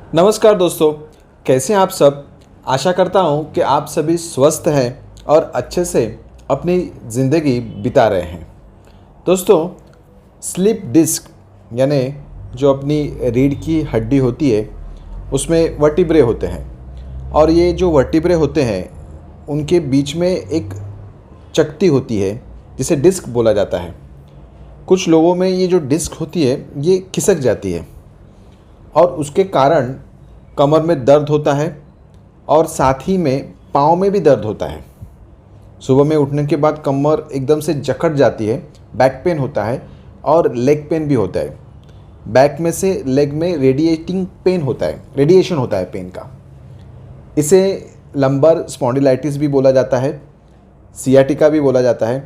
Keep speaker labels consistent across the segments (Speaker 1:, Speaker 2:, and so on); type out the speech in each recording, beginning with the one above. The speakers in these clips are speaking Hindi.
Speaker 1: नमस्कार दोस्तों, कैसे हैं आप सब। आशा करता हूं कि आप सभी स्वस्थ हैं और अच्छे से अपनी ज़िंदगी बिता रहे हैं। दोस्तों, स्लिप डिस्क यानी जो अपनी रीढ़ की हड्डी होती है उसमें वर्टिब्रे होते हैं और ये जो वर्टिब्रे होते हैं उनके बीच में एक चकती होती है जिसे डिस्क बोला जाता है। कुछ लोगों में ये जो डिस्क होती है ये खिसक जाती है और उसके कारण कमर में दर्द होता है और साथ ही में पाँव में भी दर्द होता है। सुबह में उठने के बाद कमर एकदम से जकड़ जाती है, बैक पेन होता है और लेग पेन भी होता है। बैक में से लेग में रेडिएशन होता है पेन का। इसे लंबर स्पॉन्डिलाइटिस भी बोला जाता है, सियाटिका भी बोला जाता है।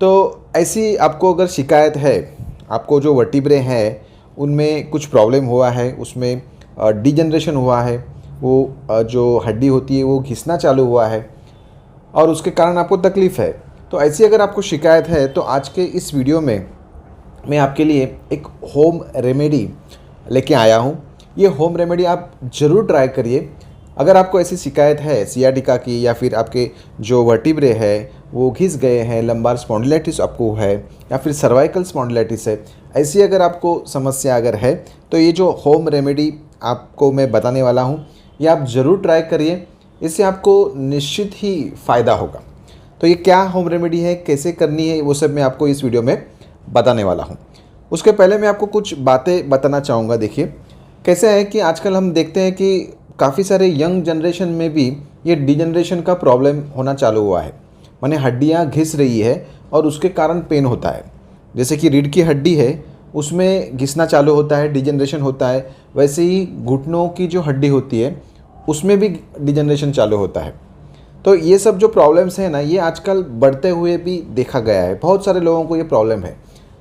Speaker 1: तो ऐसी आपको अगर शिकायत है, आपको जो वर्टिब्रे हैं उनमें कुछ प्रॉब्लम हुआ है, उसमें डिजनरेशन हुआ है, वो जो हड्डी होती है वो घिसना चालू हुआ है और उसके कारण आपको तकलीफ़ है, तो ऐसी अगर आपको शिकायत है तो आज के इस वीडियो में मैं आपके लिए एक होम रेमेडी लेके आया हूँ। ये होम रेमेडी आप ज़रूर ट्राई करिए। अगर आपको ऐसी शिकायत है सियाटिका की या फिर आपके जो वर्टिब्रे है वो घिस गए हैं, लंबार स्पॉन्डिलाइटिस आपको है या फिर सर्वाइकल स्पॉन्डिलाइटिस है, ऐसी अगर आपको समस्या अगर है तो ये जो होम रेमेडी आपको मैं बताने वाला हूँ ये आप ज़रूर ट्राई करिए। इससे आपको निश्चित ही फ़ायदा होगा। तो ये क्या होम रेमेडी है, कैसे करनी है, वो सब मैं आपको इस वीडियो में बताने वाला हूँ। उसके पहले मैं आपको कुछ बातें बताना चाहूँगा। देखिए कैसे है कि आजकल हम देखते हैं कि काफ़ी सारे यंग जनरेशन में भी ये डिजनरेशन का प्रॉब्लम होना चालू हुआ है, माने हड्डियाँ घिस रही है और उसके कारण पेन होता है। जैसे कि रीढ़ की हड्डी है उसमें घिसना चालू होता है, डिजनरेशन होता है, वैसे ही घुटनों की जो हड्डी होती है उसमें भी डिजनरेशन चालू होता है। तो ये सब जो प्रॉब्लम्स हैं ना, ये आजकल बढ़ते हुए भी देखा गया है, बहुत सारे लोगों को ये प्रॉब्लम है।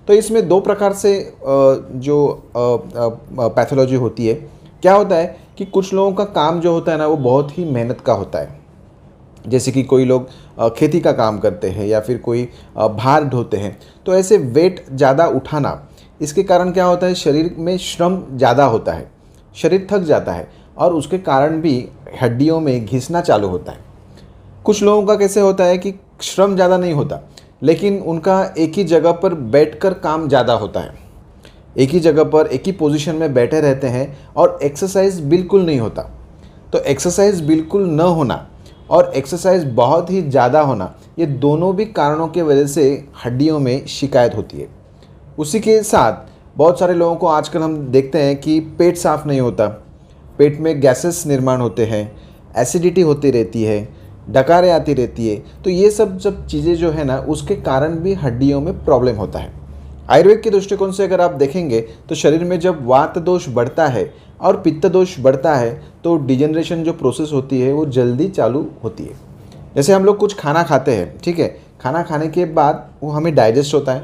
Speaker 1: तो इसमें दो प्रकार से जो पैथोलॉजी होती है। क्या होता है कि कुछ लोगों का काम जो होता है ना वो बहुत ही मेहनत का होता है। जैसे कि कोई लोग खेती का काम करते हैं या फिर कोई भार ढोते हैं, तो ऐसे वेट ज़्यादा उठाना, इसके कारण क्या होता है शरीर में श्रम ज़्यादा होता है, शरीर थक जाता है और उसके कारण भी हड्डियों में घिसना चालू होता है। कुछ लोगों का कैसे होता है कि श्रम ज़्यादा नहीं होता लेकिन उनका एक ही जगह पर बैठकर काम ज़्यादा होता है, एक ही जगह पर एक ही पोजीशन में बैठे रहते हैं और एक्सरसाइज बिल्कुल नहीं होता। तो एक्सरसाइज बिल्कुल न होना और एक्सरसाइज बहुत ही ज़्यादा होना, ये दोनों भी कारणों की वजह से हड्डियों में शिकायत होती है। उसी के साथ बहुत सारे लोगों को आजकल हम देखते हैं कि पेट साफ़ नहीं होता, पेट में गैसेस निर्माण होते हैं, एसिडिटी होती रहती है, डकारें आती रहती है। तो ये सब चीज़ें जो है ना उसके कारण भी हड्डियों में प्रॉब्लम होता है। आयुर्वेद के दृष्टिकोण से अगर आप देखेंगे तो शरीर में जब वात दोष बढ़ता है और पित्त दोष बढ़ता है तो डिजनरेशन जो प्रोसेस होती है वो जल्दी चालू होती है। जैसे हम लोग कुछ खाना खाते हैं, ठीक है, खाना खाने के बाद वो हमें डाइजेस्ट होता है,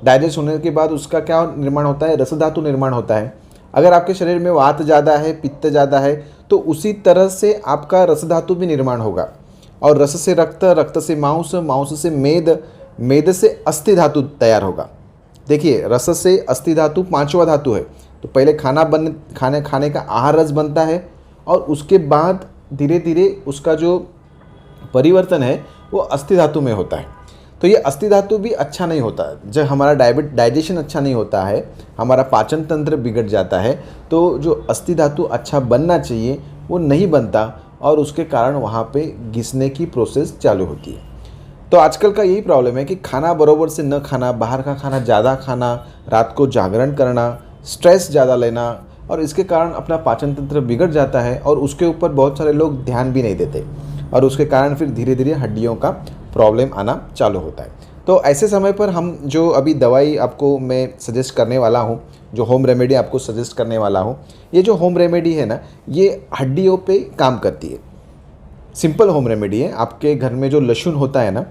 Speaker 1: डाइजेस्ट होने के बाद उसका क्या निर्माण होता है, रस धातु निर्माण होता है। अगर आपके शरीर में वात ज़्यादा है, पित्त ज़्यादा है तो उसी तरह से आपका रस धातु भी निर्माण होगा और रस से रक्त, रक्त से मांस, मांस से मेद, मेद से अस्थि धातु तैयार होगा। देखिए रस से अस्थि धातु पांचवा धातु है। तो पहले खाने का आहार रस बनता है और उसके बाद धीरे धीरे उसका जो परिवर्तन है वो अस्थि धातु में होता है। तो ये अस्थि धातु भी अच्छा नहीं होता। जब हमारा डाइजेशन अच्छा नहीं होता है, हमारा पाचन तंत्र बिगड़ जाता है, तो जो अस्थि धातु अच्छा बनना चाहिए वो नहीं बनता और उसके कारण वहाँ पे घिसने की प्रोसेस चालू होती है। तो आजकल का यही प्रॉब्लम है कि खाना बरोबर से न खाना, बाहर का खाना ज़्यादा खाना, रात को जागरण करना, स्ट्रेस ज़्यादा लेना और इसके कारण अपना पाचन तंत्र बिगड़ जाता है और उसके ऊपर बहुत सारे लोग ध्यान भी नहीं देते और उसके कारण फिर धीरे धीरे हड्डियों का प्रॉब्लम आना चालू होता है। तो ऐसे समय पर हम जो अभी दवाई आपको मैं सजेस्ट करने वाला हूँ, जो होम रेमेडी आपको सजेस्ट करने वाला हूँ, ये जो होम रेमेडी है ना ये हड्डियों पे काम करती है। सिंपल होम रेमेडी है। आपके घर में जो लहसुन होता है ना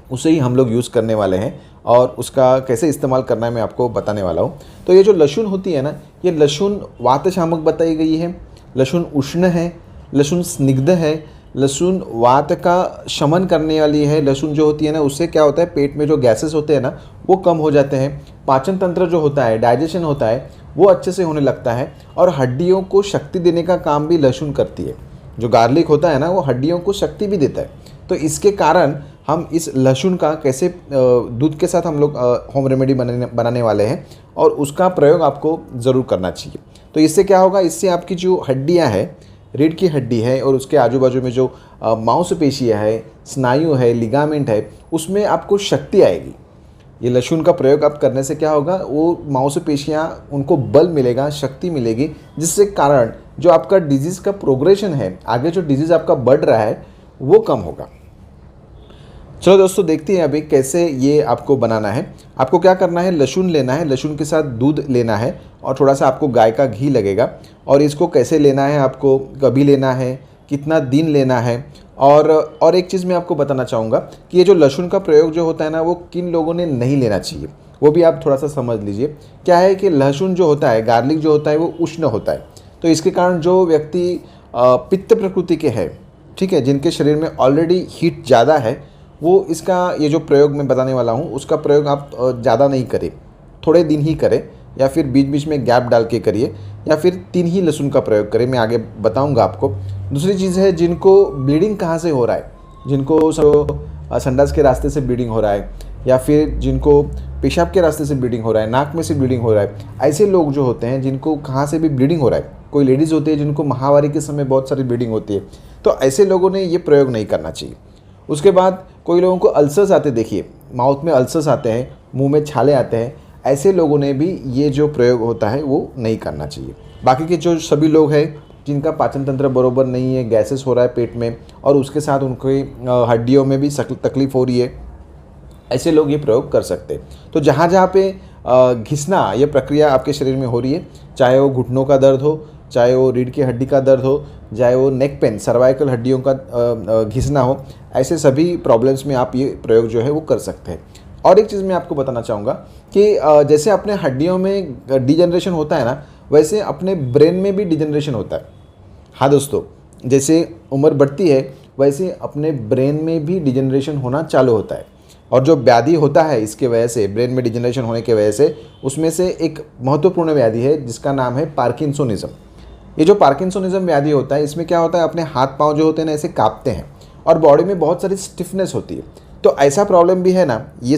Speaker 1: उसे ही हम लोग यूज़ करने वाले हैं और उसका कैसे इस्तेमाल करना है मैं आपको बताने वाला हूँ। तो ये जो लहसुन होती है ना, ये लहसुन वातशामक बताई गई है, लहसुन उष्ण है, लहसुन स्निग्ध है, लहसुन वात का शमन करने वाली है। लहसुन जो होती है ना उससे क्या होता है पेट में जो गैसेस होते हैं ना वो कम हो जाते हैं, पाचन तंत्र जो होता है, डाइजेशन होता है वो अच्छे से होने लगता है और हड्डियों को शक्ति देने का काम भी लहसुन करती है। जो गार्लिक होता है ना, वो हड्डियों को शक्ति भी देता है। तो इसके कारण हम इस लहसुन का कैसे दूध के साथ हम लोग होम रेमेडी बनाने वाले हैं और उसका प्रयोग आपको ज़रूर करना चाहिए। तो इससे क्या होगा, इससे आपकी जो हड्डियां हैं, रीढ़ की हड्डी है और उसके आजू बाजू में जो मांसपेशियां है, स्नायु है, लिगामेंट है, उसमें आपको शक्ति आएगी। ये लहसुन का प्रयोग आप करने से क्या होगा, वो मांसपेशियां उनको बल मिलेगा, शक्ति मिलेगी, जिससे कारण जो आपका डिजीज़ का प्रोग्रेशन है, आगे जो डिजीज़ आपका बढ़ रहा है, वो कम होगा। चलो दोस्तों, देखते हैं अभी कैसे ये आपको बनाना है। आपको क्या करना है, लहसुन लेना है, लहसुन के साथ दूध लेना है और थोड़ा सा आपको गाय का घी लगेगा। और इसको कैसे लेना है, आपको कभी लेना है, कितना दिन लेना है। और एक चीज़ मैं आपको बताना चाहूँगा कि ये जो लहसुन का प्रयोग जो होता है ना, वो किन लोगों ने नहीं लेना चाहिए, वो भी आप थोड़ा सा समझ लीजिए। क्या है कि लहसुन जो होता है, गार्लिक जो होता है, वो उष्ण होता है। तो इसके कारण जो व्यक्ति पित्त प्रकृति के हैं, ठीक है, जिनके शरीर में ऑलरेडी हीट ज़्यादा है, वो इसका ये जो प्रयोग मैं बताने वाला हूँ उसका प्रयोग आप ज़्यादा नहीं करें, थोड़े दिन ही करें, या फिर बीच बीच में गैप डाल के करिए, या फिर 3 ही लहसुन का प्रयोग करें। मैं आगे बताऊंगा आपको। दूसरी चीज़ है, जिनको ब्लीडिंग कहाँ से हो रहा है, जिनको संडास के रास्ते से ब्लीडिंग हो रहा है, या फिर जिनको पेशाब के रास्ते से ब्लीडिंग हो रहा है, नाक में से ब्लीडिंग हो रहा है, ऐसे लोग जो होते हैं जिनको कहाँ से भी ब्लीडिंग हो रहा है, कोई लेडीज़ होती है जिनको माहवारी के समय बहुत सारी ब्लीडिंग होती है, तो ऐसे लोगों ने ये प्रयोग नहीं करना चाहिए। उसके बाद कोई लोगों को अल्सर्स आते, देखिए माउथ में अल्सर्स आते हैं, मुंह में छाले आते हैं, ऐसे लोगों ने भी ये जो प्रयोग होता है वो नहीं करना चाहिए। बाकी के जो सभी लोग हैं जिनका पाचन तंत्र बरोबर नहीं है, गैसेस हो रहा है पेट में और उसके साथ उनकी हड्डियों में भी तकलीफ हो रही है, ऐसे लोग ये प्रयोग कर सकते हैं। तो जहाँ जहाँ पे घिसना ये प्रक्रिया आपके शरीर में हो रही है, चाहे वो घुटनों का दर्द हो, चाहे वो रीढ़ की हड्डी का दर्द हो, चाहे वो नेक पेन, सर्वाइकल हड्डियों का घिसना हो, ऐसे सभी प्रॉब्लम्स में आप ये प्रयोग जो है वो कर सकते हैं। और एक चीज़ मैं आपको बताना चाहूँगा कि जैसे अपने हड्डियों में डिजनरेशन होता है ना, वैसे अपने ब्रेन में भी डिजनरेशन होता है। हाँ दोस्तों, जैसे उम्र बढ़ती है वैसे अपने ब्रेन में भी डिजनरेशन होना चालू होता है। और जो व्याधि होता है इसके वजह से, ब्रेन में डिजनरेशन होने की वजह से, उसमें से एक महत्वपूर्ण व्याधि है जिसका नाम है पार्किंसोनिज्म। ये जो पार्किंसोनिज्म व्याधि होता है, इसमें क्या होता है, अपने हाथ पांव जो होते हैं ना ऐसे कांपते हैं और बॉडी में बहुत सारी स्टिफनेस होती है। तो ऐसा प्रॉब्लम भी है ना, ये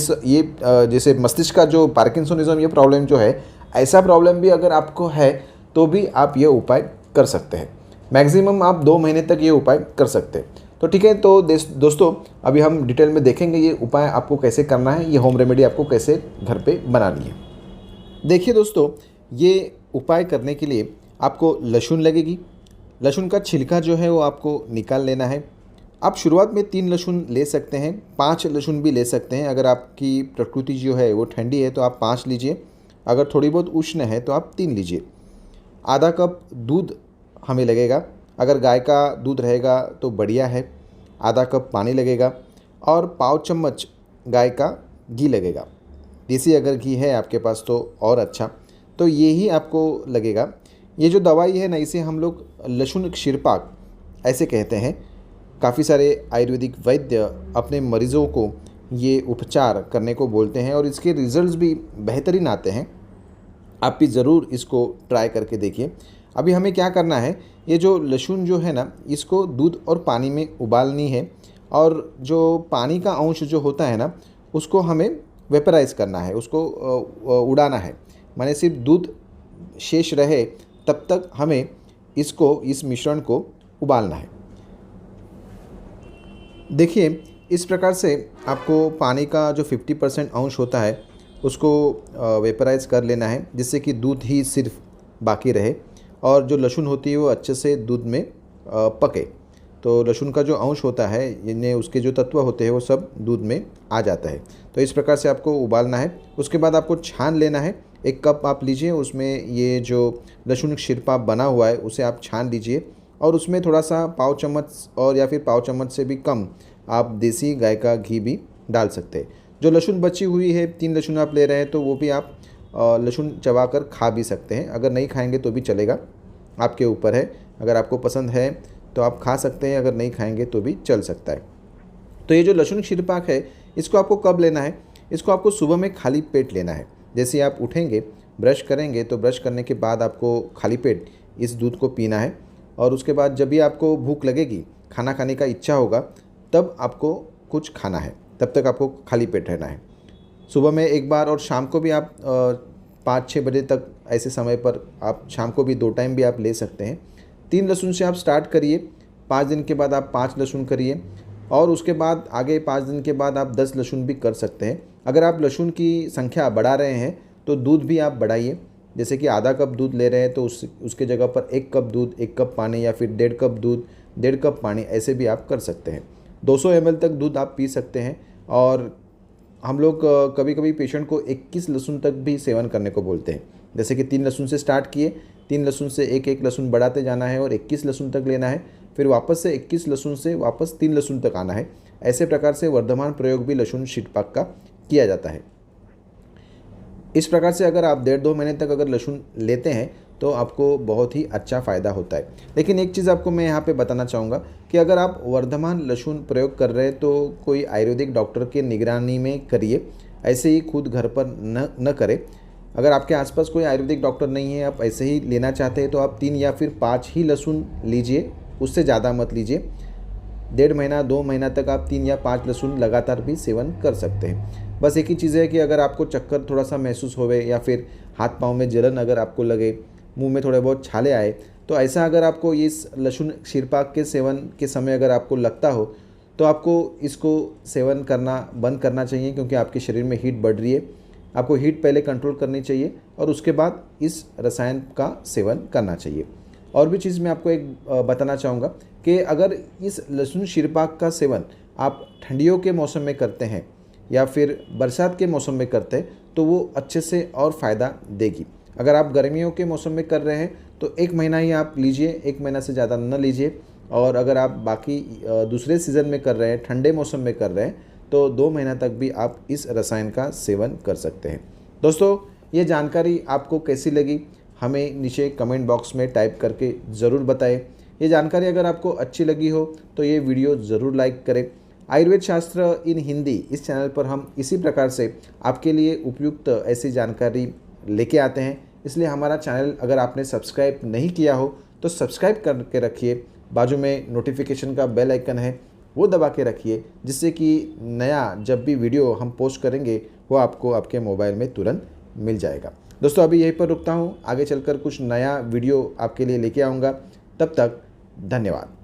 Speaker 1: जैसे मस्तिष्क का जो पार्किंसोनिज्म ये प्रॉब्लम जो है, ऐसा प्रॉब्लम भी अगर आपको है तो भी आप ये उपाय कर सकते हैं। मैक्सिमम आप 2 महीने तक ये उपाय कर सकते हैं। तो ठीक है, तो दोस्तों अभी हम डिटेल में देखेंगे ये उपाय आपको कैसे करना है, ये होम रेमेडी आपको कैसे घर पे बनानी है। देखिए दोस्तों, ये उपाय करने के लिए आपको लहसुन लगेगी। लहसुन का छिलका जो है वो आपको निकाल लेना है। आप शुरुआत में 3 लहसुन ले सकते हैं, 5 लहसुन भी ले सकते हैं। अगर आपकी प्रकृति जो है वो ठंडी है तो आप 5 लीजिए, अगर थोड़ी बहुत उष्ण है तो आप 3 लीजिए। आधा कप दूध हमें लगेगा, अगर गाय का दूध रहेगा तो बढ़िया है। आधा कप पानी लगेगा और पाव चम्मच गाय का घी लगेगा। देसी अगर घी है आपके पास तो और अच्छा। तो ये ही आपको लगेगा। ये जो दवाई है ना, इसे हम लोग लहसुन क्षीरपाक ऐसे कहते हैं। काफ़ी सारे आयुर्वेदिक वैद्य अपने मरीज़ों को ये उपचार करने को बोलते हैं और इसके रिजल्ट्स भी बेहतरीन आते हैं। आप भी ज़रूर इसको ट्राई करके देखिए। अभी हमें क्या करना है, ये जो लहसुन जो है ना, इसको दूध और पानी में उबालनी है और जो पानी का अंश जो होता है ना, उसको हमें वेपराइज़ करना है, उसको उड़ाना है। माने सिर्फ दूध शेष रहे तब तक हमें इस मिश्रण को उबालना है। देखिए, इस प्रकार से आपको पानी का जो 50% अंश होता है उसको वेपराइज़ कर लेना है, जिससे कि दूध ही सिर्फ बाकी रहे और जो लहसुन होती है वो अच्छे से दूध में पके। तो लहसुन का जो अंश होता है, इन्हें उसके जो तत्व होते हैं वो सब दूध में आ जाता है। तो इस प्रकार से आपको उबालना है। उसके बाद आपको छान लेना है। 1 कप आप लीजिए, उसमें ये जो लहसुन क्षीरपाक बना हुआ है उसे आप छान लीजिए और उसमें थोड़ा सा पाव चम्मच और या फिर पाव चम्मच से भी कम आप देसी गाय का घी भी डाल सकते हैं। जो लहसुन बची हुई है, 3 लहसुन आप ले रहे हैं तो वो भी आप लहसुन चबा कर खा भी सकते हैं। अगर नहीं खाएंगे तो भी चलेगा, आपके ऊपर है। अगर आपको पसंद है तो आप खा सकते हैं, अगर नहीं खाएंगे तो भी चल सकता है। तो ये जो लहसुन क्षीरपाक है, इसको आपको कब लेना है, इसको आपको सुबह में खाली पेट लेना है। जैसे आप उठेंगे, ब्रश करेंगे तो ब्रश करने के बाद आपको खाली पेट इस दूध को पीना है। और उसके बाद जब भी आपको भूख लगेगी, खाना खाने का इच्छा होगा, तब आपको कुछ खाना है, तब तक आपको खाली पेट रहना है। सुबह में एक बार और शाम को भी आप 5-6 बजे तक ऐसे समय पर आप शाम को भी 2 टाइम भी आप ले सकते हैं। 3 लहसुन से आप स्टार्ट करिए, 5 दिन के बाद आप 5 लहसुन करिए और उसके बाद आगे 5 दिन के बाद आप 10 लहसुन भी कर सकते हैं। अगर आप लहसुन की संख्या बढ़ा रहे हैं तो दूध भी आप बढ़ाइए। जैसे कि आधा कप दूध ले रहे हैं तो उसके जगह पर 1 कप दूध, 1 कप पानी या फिर 1.5 कप दूध, 1.5 कप पानी, ऐसे भी आप कर सकते हैं। 200 ml तक दूध आप पी सकते हैं। और हम लोग कभी कभी पेशेंट को 21 लहसुन तक भी सेवन करने को बोलते हैं। जैसे कि 3 लहसुन से स्टार्ट किए, 3 लहसुन से एक एक लहसुन बढ़ाते जाना है और 21 लहसुन तक लेना है, फिर वापस से 21 लहसुन से वापस 3 लहसुन तक आना है। ऐसे प्रकार से वर्धमान प्रयोग भी लहसुन शीतपाक का किया जाता है। इस प्रकार से अगर आप 1.5-2 महीने तक अगर लहसुन लेते हैं तो आपको बहुत ही अच्छा फ़ायदा होता है। लेकिन एक चीज़ आपको मैं यहाँ पे बताना चाहूँगा कि अगर आप वर्धमान लहसुन प्रयोग कर रहे हैं तो कोई आयुर्वेदिक डॉक्टर के निगरानी में करिए, ऐसे ही खुद घर पर न करें। अगर आपके आसपास कोई आयुर्वेदिक डॉक्टर नहीं है, आप ऐसे ही लेना चाहते हैं, तो आप 3 या फिर 5 ही लहसुन लीजिए, उससे ज़्यादा मत लीजिए। 1.5 महीना 2 महीना तक आप 3 या 5 लहसुन लगातार भी सेवन कर सकते हैं। बस एक ही चीज़ है कि अगर आपको चक्कर थोड़ा सा महसूस होवे या फिर हाथ पाँव में जलन अगर आपको लगे, मुंह में थोड़े बहुत छाले आए, तो ऐसा अगर आपको इस लहसुन शीरपाक के सेवन के समय अगर आपको लगता हो तो आपको इसको सेवन करना बंद करना चाहिए, क्योंकि आपके शरीर में हीट बढ़ रही है। आपको हीट पहले कंट्रोल करनी चाहिए और उसके बाद इस रसायन का सेवन करना चाहिए। और भी चीज़ मैं आपको एक बताना चाहूँगा कि अगर इस लहसुन शीरपाक का सेवन आप ठंडियों के मौसम में करते हैं या फिर बरसात के मौसम में करते हैं तो वो अच्छे से और फ़ायदा देगी। अगर आप गर्मियों के मौसम में कर रहे हैं तो 1 महीना ही आप लीजिए, 1 महीना से ज़्यादा न लीजिए। और अगर आप बाकी दूसरे सीज़न में कर रहे हैं, ठंडे मौसम में कर रहे हैं, तो 2 महीना तक भी आप इस रसायन का सेवन कर सकते हैं। दोस्तों, ये जानकारी आपको कैसी लगी हमें नीचे कमेंट बॉक्स में टाइप करके ज़रूर बताएं। ये जानकारी अगर आपको अच्छी लगी हो तो ये वीडियो ज़रूर लाइक करें। आयुर्वेद शास्त्र इन हिंदी इस चैनल पर हम इसी प्रकार से आपके लिए उपयुक्त ऐसी जानकारी लेके आते हैं, इसलिए हमारा चैनल अगर आपने सब्सक्राइब नहीं किया हो तो सब्सक्राइब करके रखिए। बाजू में नोटिफिकेशन का बेल आइकन है, वो दबा के रखिए, जिससे कि नया जब भी वीडियो हम पोस्ट करेंगे वो आपको आपके मोबाइल में तुरंत मिल जाएगा। दोस्तों, अभी यहीं पर रुकता हूँ, आगे चलकर कुछ नया वीडियो आपके लिए लेके आऊँगा। तब तक धन्यवाद।